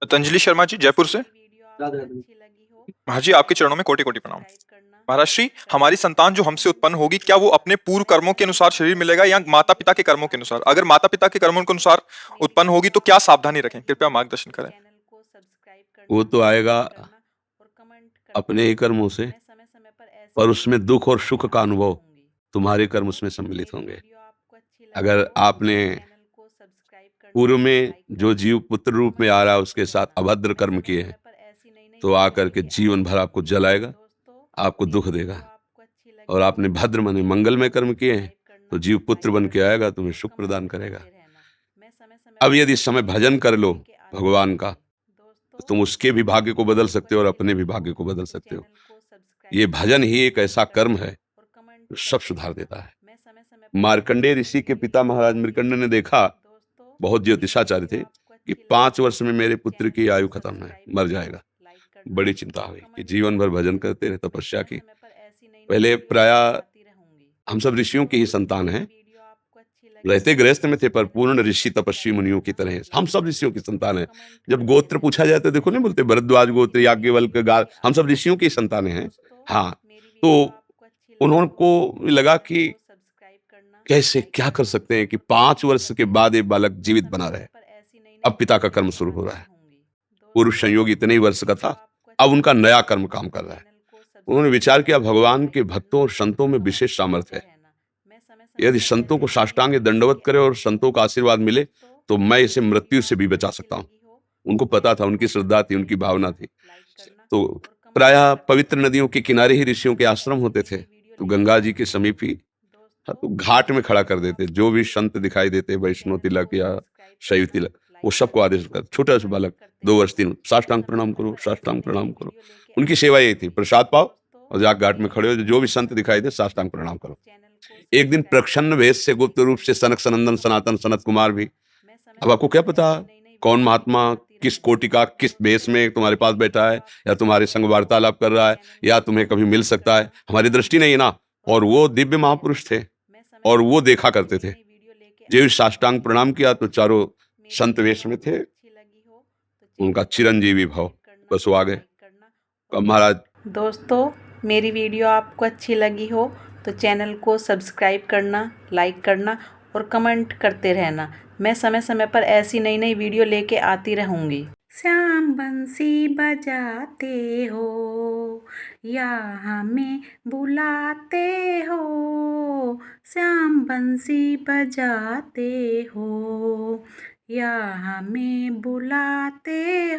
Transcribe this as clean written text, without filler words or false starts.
पतंजलि शर्मा जी, जयपुर से। राधे राधे। हाँ जी, आपके चरणों में कोटि-कोटि प्रणाम। महाराज श्री, हमारी संतान जो हमसे उत्पन्न होगी, क्या वो अपने पूर्व कर्मों के अनुसार शरीर मिलेगा या माता-पिता के कर्मों के अनुसार? अगर माता-पिता के कर्मों के अनुसार उत्पन्न होगी, तो क्या सावधानी रखें? कृपया मार्गदर्शन करें। वो तो आएगा अपने ही कर्मों से, पर उसमें दुख और सुख का अनुभव तुम्हारे कर्म उसमें सम्मिलित होंगे। अगर आपने पूर्व में जो जीव पुत्र रूप में आ रहा है उसके साथ अभद्र कर्म किए हैं, तो आकर के जीवन भर आपको जलाएगा, आपको दुख देगा। और आपने भद्र माने मंगलमय कर्म किए हैं, तो जीव पुत्र बन के आएगा, तुम्हें सुख प्रदान करेगा। अब यदि इस समय भजन कर लो भगवान का, तो तुम उसके भी भाग्य को बदल सकते हो और अपने भी भाग्य को बदल सकते हो। ये भजन ही एक ऐसा कर्म है जो सब सुधार देता है। मार्कंडेय ऋषि के पिता महाराज मृकंड ने देखा, बहुत ज्योतिषाचार्य थे, कि 5 वर्ष में मेरे पुत्र की आयु खत्म है, मर जाएगा। बड़ी चिंता हुई कि जीवन भर भजन करते रहे, तपस्या की। पहले प्रायः हम सब ऋषियों की ही संतान हैं, रहते गृहस्थ में थे, पर पूर्ण ऋषि तपस्वी मुनियों की तरह हम सब ऋषियों की संतान हैं। जब गोत्र पूछा जाए तो देखो नहीं बोलते भरद्वाज गोत्र, याज्ञवल्क्य, हम सब ऋषियों की संतान हैं। हाँ, तो उनको लगा कि कैसे क्या कर सकते हैं कि 5 वर्ष के बाद ये बालक जीवित बना रहे। अब पिता का कर्म शुरू हो रहा है। पूर्व संयोग इतने ही वर्ष का था, अब उनका नया कर्म काम कर रहा है। उन्होंने विचार किया, भगवान के भक्तों और संतों में विशेष सामर्थ्य है। यदि संतों को साष्टांग दंडवत करे और संतों का आशीर्वाद मिले, तो मैं इसे मृत्यु से भी बचा सकता हूं। उनको पता था, उनकी श्रद्धा थी, उनकी भावना थी। तो प्रायः पवित्र नदियों के किनारे ही ऋषियों के आश्रम होते थे, तो गंगा जी के समीप ही, हाँ, तो घाट में खड़ा कर देते। जो भी संत दिखाई देते, वैष्णव तिलक या शैव तिलक, वो सबको आदेश कर, छोटा सा बालक 2 वर्ष 3, साष्टांग प्रणाम करो, साष्टांग प्रणाम करो। उनकी सेवा यही थी, प्रसाद पाओ और जाके घाट में खड़े हो, जो भी संत दिखाई दे साष्टांग प्रणाम करो। एक दिन प्रच्छन्न वेश से गुप्त रूप से सनक सनंदन सनातन सनत कुमार भी, अब आपको क्या पता कौन महात्मा किस कोटि का किस वेश में तुम्हारे पास बैठा है, या तुम्हारे संग वार्तालाप कर रहा है, या तुम्हें कभी मिल सकता है, हमारी दृष्टि नहीं है ना। और वो दिव्य महापुरुष थे और वो देखा करते थे। जब साष्टांग प्रणाम किया तो चारों संत वेश में थे, उनका चिरंजीवी भाव, बस वो आ गए। अब महाराज, दोस्तों, मेरी वीडियो आपको अच्छी लगी हो तो चैनल को सब्सक्राइब करना, लाइक करना और कमेंट करते रहना। मैं समय समय पर ऐसी नई नई वीडियो लेके आती रहूँगी। श्याम बंसी बजाते हो या हमें बुलाते हो, श्याम बंसी बजाते हो या हमें बुलाते